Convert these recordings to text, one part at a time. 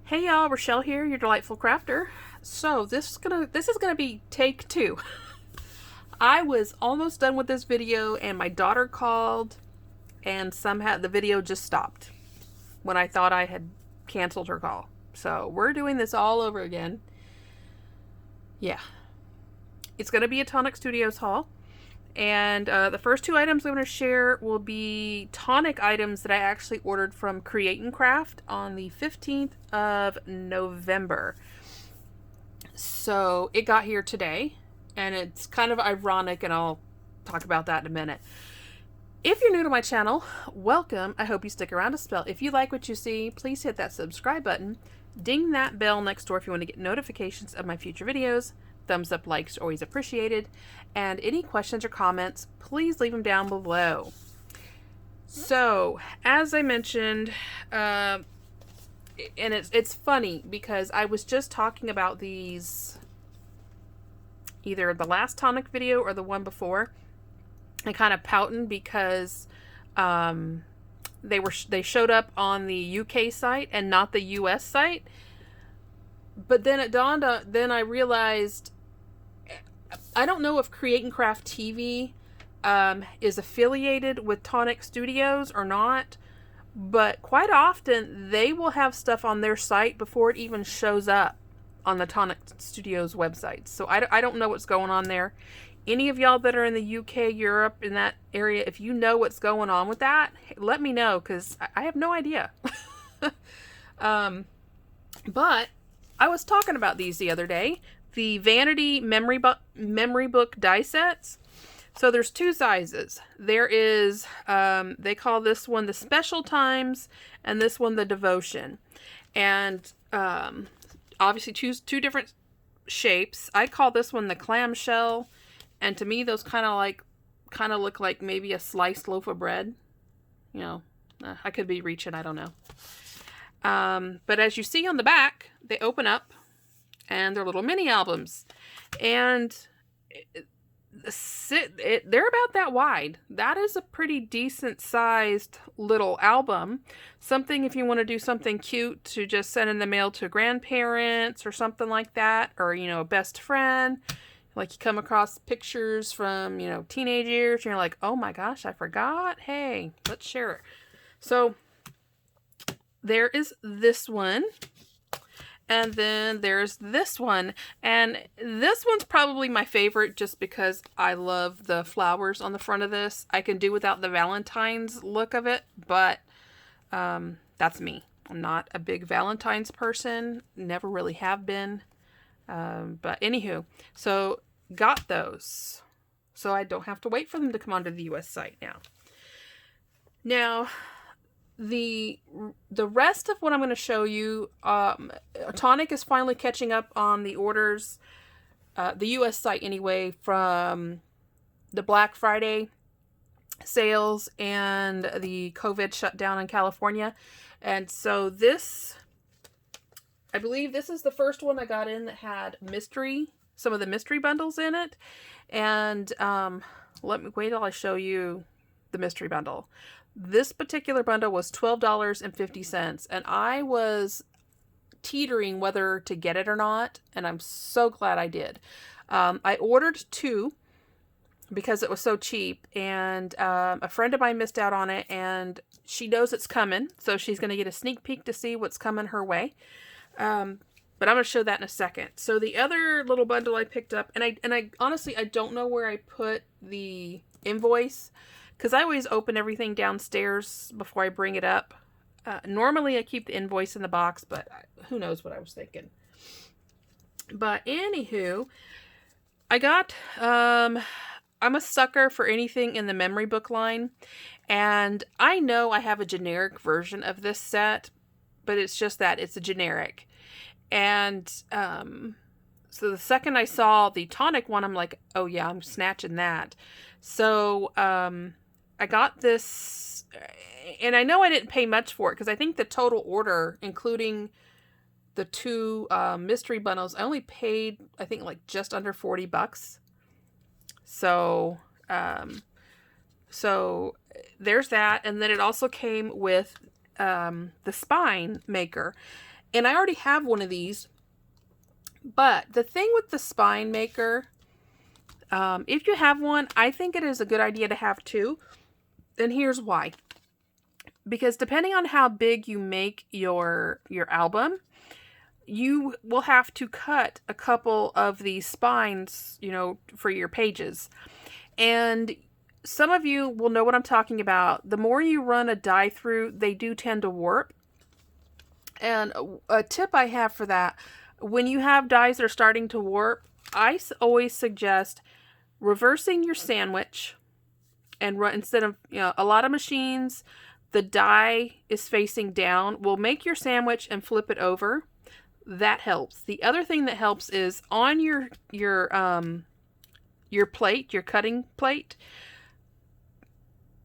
Hey y'all, Rochelle here, your delightful crafter. So this is gonna be take two. I was almost done with this video and my daughter called and somehow the video just stopped when I thought I had canceled her call. So we're doing this all over again. Yeah. It's gonna be a Tonic Studios haul. And the first two items I'm going to share will be Tonic items that I actually ordered from Create and Craft on the 15th of November. So it got here today, and it's kind of ironic, and I'll talk about that in a minute. If you're new to my channel, welcome. I hope you stick around to spell. If you like what you see, please hit that subscribe button. Ding that bell next door if you want to get notifications of my future videos. Thumbs up, likes are always appreciated. And any questions or comments, please leave them down below. So, as I mentioned, and it's funny because I was just talking about these either the last Tonic video or the one before, and kind of pouting because they showed up on the UK site and not the US site. But then it dawned on, then I realized, I don't know if Create and Craft TV is affiliated with Tonic Studios or not, but quite often they will have stuff on their site before it even shows up on the Tonic Studios website. So I don't know what's going on there. Any of y'all that are in the UK, Europe, in that area, if you know what's going on with that, let me know, because I have no idea. But I was talking about these the other day. The Vanity memory book die sets. So there's two sizes. There is, they call this one the Special Times and this one the Devotion. And obviously two different shapes. I call this one the clamshell. And to me, those kind of look like maybe a sliced loaf of bread. You know, I could be reaching, I don't know. But as you see on the back, they open up and they're little mini albums. And they're about that wide. That is a pretty decent sized little album. Something if you want to do something cute to just send in the mail to grandparents or something like that. Or, you know, a best friend. Like you come across pictures from, you know, teenage years and you're like, oh my gosh, I forgot. Hey, let's share it. So there is this one. And then there's this one. And this one's probably my favorite just because I love the flowers on the front of this. I can do without the Valentine's look of it, but that's me. I'm not a big Valentine's person. Never really have been. But anywho, so got those. So I don't have to wait for them to come onto the US site now. Now, the rest of what I'm going to show you, Tonic is finally catching up on the orders, the US site anyway, from the Black Friday sales and the COVID shutdown in California. And so this, I believe this is the first one I got in that had some of the mystery bundles in it. And let me wait till I show you the mystery bundle. This particular bundle was $12.50, and I was teetering whether to get it or not, and I'm so glad I did. I ordered two because it was so cheap, and a friend of mine missed out on it, and she knows it's coming, so she's going to get a sneak peek to see what's coming her way. But I'm going to show that in a second. So the other little bundle I picked up, and I honestly, I don't know where I put the invoice, because I always open everything downstairs before I bring it up. Normally I keep the invoice in the box, but who knows what I was thinking. But anywho, I got, I'm a sucker for anything in the memory book line. And I know I have a generic version of this set, but it's just that it's a generic. And so the second I saw the Tonic one, I'm like, oh yeah, I'm snatching that. So I got this, and I know I didn't pay much for it because I think the total order, including the two mystery bundles, I only paid, I think, like just under $40. So there's that. And then it also came with the spine maker. And I already have one of these. But the thing with the spine maker, if you have one, I think it is a good idea to have two. And here's why. Because depending on how big you make your album, you will have to cut a couple of these spines, you know, for your pages. And some of you will know what I'm talking about. The more you run a die through, they do tend to warp. And a tip I have for that, when you have dies that are starting to warp, I always suggest reversing your sandwich and run, instead of, you know, a lot of machines, the die is facing down. Will make your sandwich and flip it over. That helps. The other thing that helps is on your plate, your cutting plate,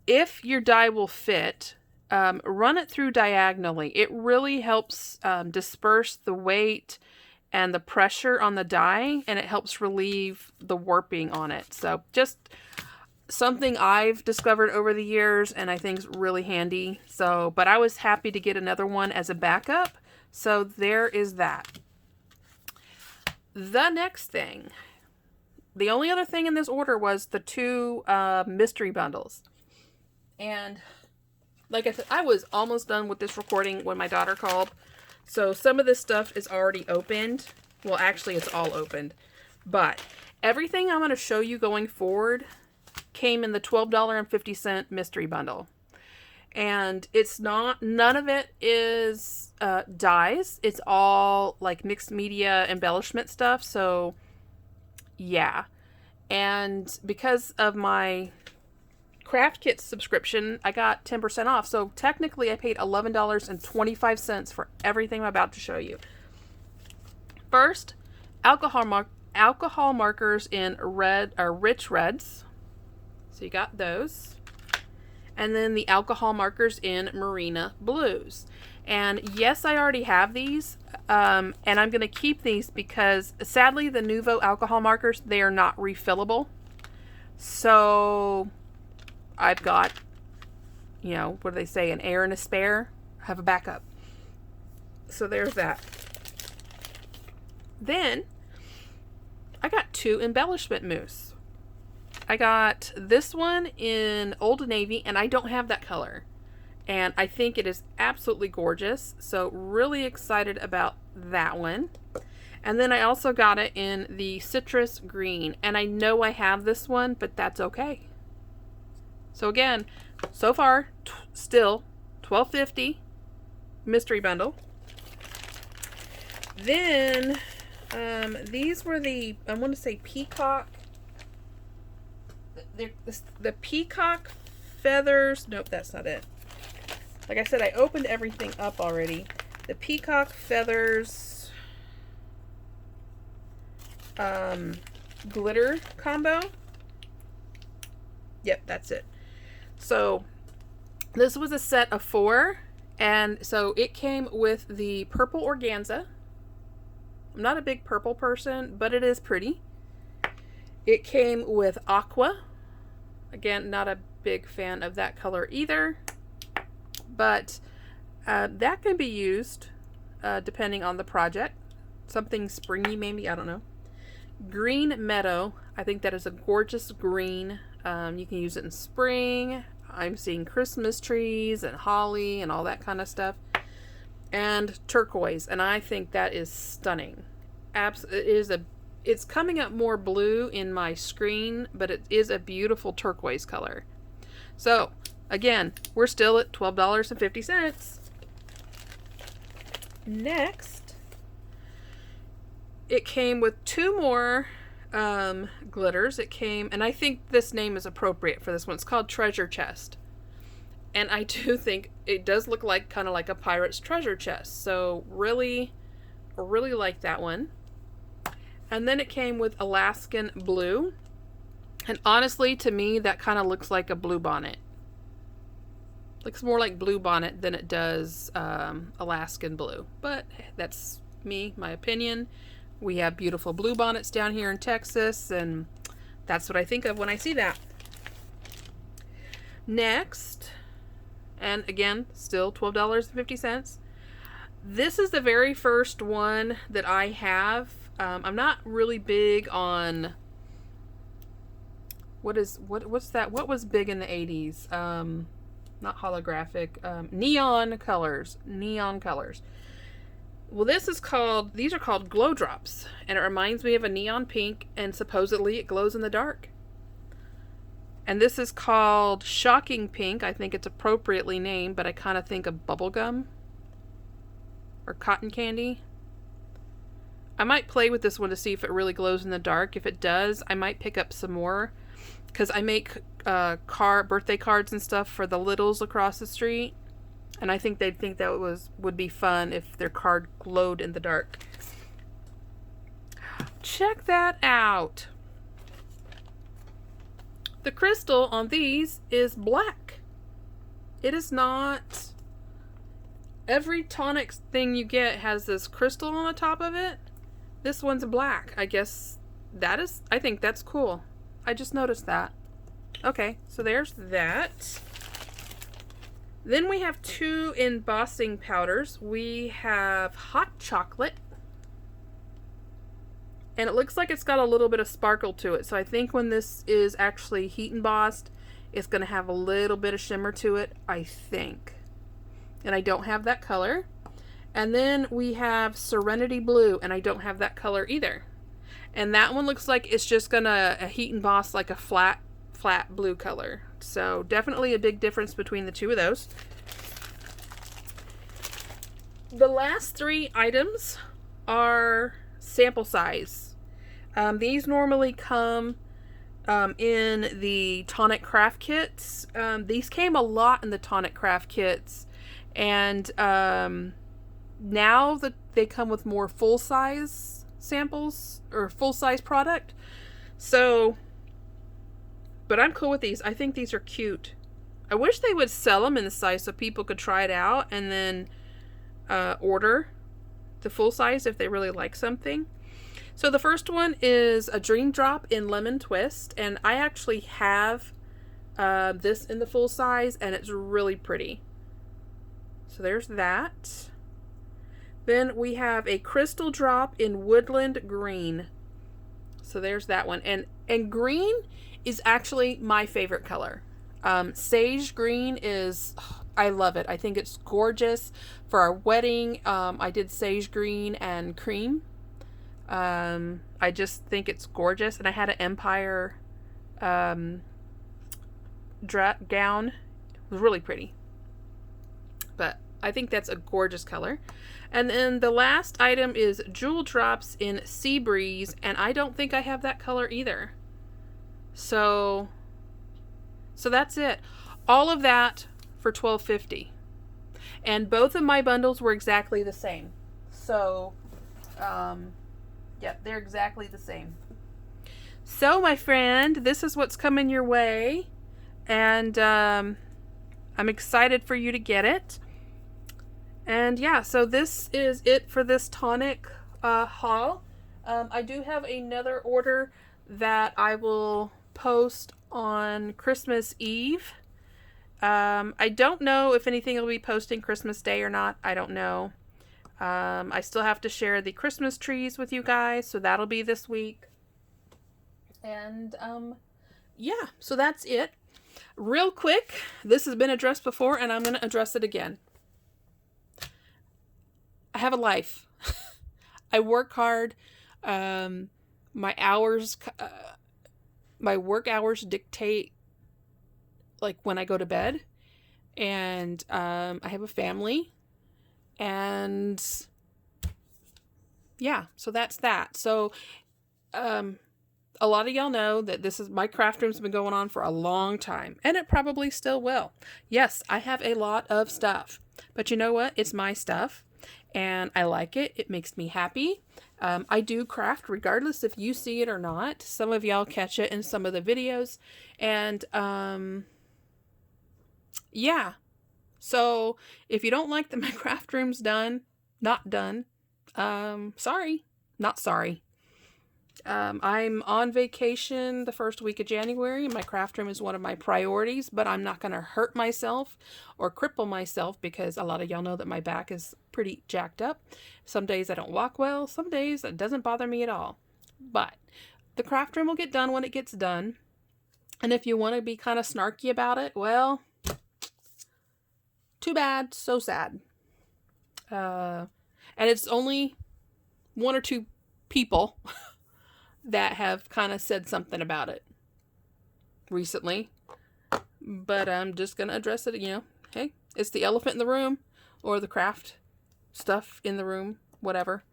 if your die will fit, run it through diagonally. It really helps disperse the weight and the pressure on the die, and it helps relieve the warping on it. So just something I've discovered over the years, and I think is really handy. So, but I was happy to get another one as a backup. So there is that. The next thing, the only other thing in this order was the two mystery bundles. And like I said, I was almost done with this recording when my daughter called. So some of this stuff is already opened. Well, actually it's all opened. But everything I'm going to show you going forward came in the $12.50 mystery bundle. And it's not, none of it is dies. It's all like mixed media embellishment stuff. So yeah. And because of my Craft Kit subscription, I got 10% off. So technically I paid $11.25 for everything I'm about to show you. First, alcohol markers in red or rich reds. So you got those. And then the alcohol markers in Marina Blues. And yes, I already have these. And I'm going to keep these because sadly the Nuvo alcohol markers, they are not refillable. So I've got, you know, what do they say? An heir and a spare. I have a backup. So there's that. Then I got two Embellishment Mousse. I got this one in Old Navy, and I don't have that color. And I think it is absolutely gorgeous. So really excited about that one. And then I also got it in the citrus green. And I know I have this one, but that's okay. So again, so far, still $12.50 mystery bundle. Then these were the, I want to say Peacock. The Peacock Feathers. Nope, that's not it. Like I said, I opened everything up already. The Peacock Feathers glitter combo. Yep, that's it. So this was a set of 4, and so it came with the purple organza. I'm not a big purple person, but it is pretty. It came with aqua. Again, not a big fan of that color either, but that can be used depending on the project. Something springy maybe, I don't know. Green Meadow, I think that is a gorgeous green. You can use it in spring. I'm seeing Christmas trees and holly and all that kind of stuff. And turquoise, and I think that is stunning. It's coming up more blue in my screen, but it is a beautiful turquoise color. So again, we're still at $12.50. Next, it came with 2 more glitters. It came, and I think this name is appropriate for this one. It's called Treasure Chest. And I do think it does look like kind of like a pirate's treasure chest. So really like that one. And then it came with Alaskan Blue. And honestly, to me, that kind of looks like a blue bonnet. Looks more like blue bonnet than it does Alaskan Blue. But that's me, my opinion. We have beautiful blue bonnets down here in Texas, and that's what I think of when I see that. Next, and again, still $12.50. This is the very first one that I have. I'm not really big on what's that? What was big in the 80s? Not holographic. Neon colors. Neon colors. Well, these are called glow drops, and it reminds me of a neon pink, and supposedly it glows in the dark. And this is called Shocking Pink. I think it's appropriately named, but I kind of think of bubblegum or cotton candy. I might play with this one to see if it really glows in the dark. If it does, I might pick up some more, because I make birthday cards and stuff for the littles across the street, and I think they'd think that would be fun if their card glowed in the dark. Check that out. The crystal on these is black. It is not... Every Tonic thing you get has this crystal on the top of it. This one's black. I guess I think that's cool. I just noticed that. Okay, so there's that. Then we have two embossing powders. We have hot chocolate. And it looks like it's got a little bit of sparkle to it. So I think when this is actually heat embossed, it's going to have a little bit of shimmer to it, I think. And I don't have that color. And then we have Serenity Blue, and I don't have that color either. And that one looks like it's just going to heat emboss like a flat blue color. So definitely a big difference between the two of those. The last three items are sample size. These normally come in the Tonic craft kits. These came a lot in the Tonic craft kits, and now that they come with more full-size samples or full-size product. So, but I'm cool with these. I think these are cute. I wish they would sell them in the size so people could try it out and then order the full size if they really like something. So the first one is a Dream Drop in Lemon Twist, and I actually have this in the full size, and it's really pretty. So there's that. Then we have a Crystal Drop in Woodland Green. So there's that one. And green is actually my favorite color. Sage green is, I love it. I think it's gorgeous. For our wedding, I did sage green and cream. I just think it's gorgeous. And I had an Empire gown. It was really pretty. But I think that's a gorgeous color. And then the last item is Jewel Drops in Sea Breeze, and I don't think I have that color either. So that's it. All of that for $12.50. And both of my bundles were exactly the same. So, yep, they're exactly the same. So, my friend, this is what's coming your way. And I'm excited for you to get it. And yeah, so this is it for this Tonic haul. I do have another order that I will post on Christmas Eve. I don't know if anything will be posting Christmas Day or not. I don't know. I still have to share the Christmas trees with you guys, so that'll be this week. And yeah, so that's it. Real quick, this has been addressed before, and I'm going to address it again. I have a life. I work hard. My hours, my work hours dictate like when I go to bed, and I have a family, and yeah, so that's that. So a lot of y'all know that my craft room's been going on for a long time, and it probably still will. Yes, I have a lot of stuff, but you know what? It's my stuff. And I like it. It makes me happy. I do craft regardless if you see it or not. Some of y'all catch it in some of the videos. And yeah. So if you don't like that my craft room's not done, sorry. Not sorry. I'm on vacation the first week of January. My craft room is one of my priorities, but I'm not going to hurt myself or cripple myself because a lot of y'all know that my back is pretty jacked up. Some days I don't walk well. Some days it doesn't bother me at all. But the craft room will get done when it gets done. And if you want to be kind of snarky about it, well, too bad, so sad. And it's only one or two people that have kind of said something about it recently. But I'm just going to address it, hey, it's the elephant in the room or the craft stuff in the room, whatever.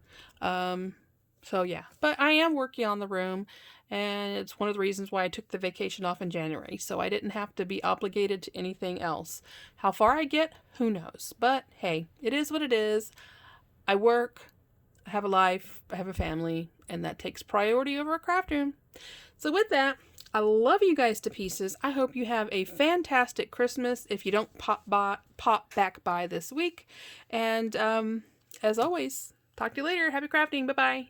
So yeah, but I am working on the room, and it's one of the reasons why I took the vacation off in January, so I didn't have to be obligated to anything else. How far I get, who knows? But hey, it is what it is. I work, I have a life, I have a family, and that takes priority over a craft room. So with that, I love you guys to pieces. I hope you have a fantastic Christmas if you don't pop back by this week. And as always, talk to you later. Happy crafting. Bye-bye.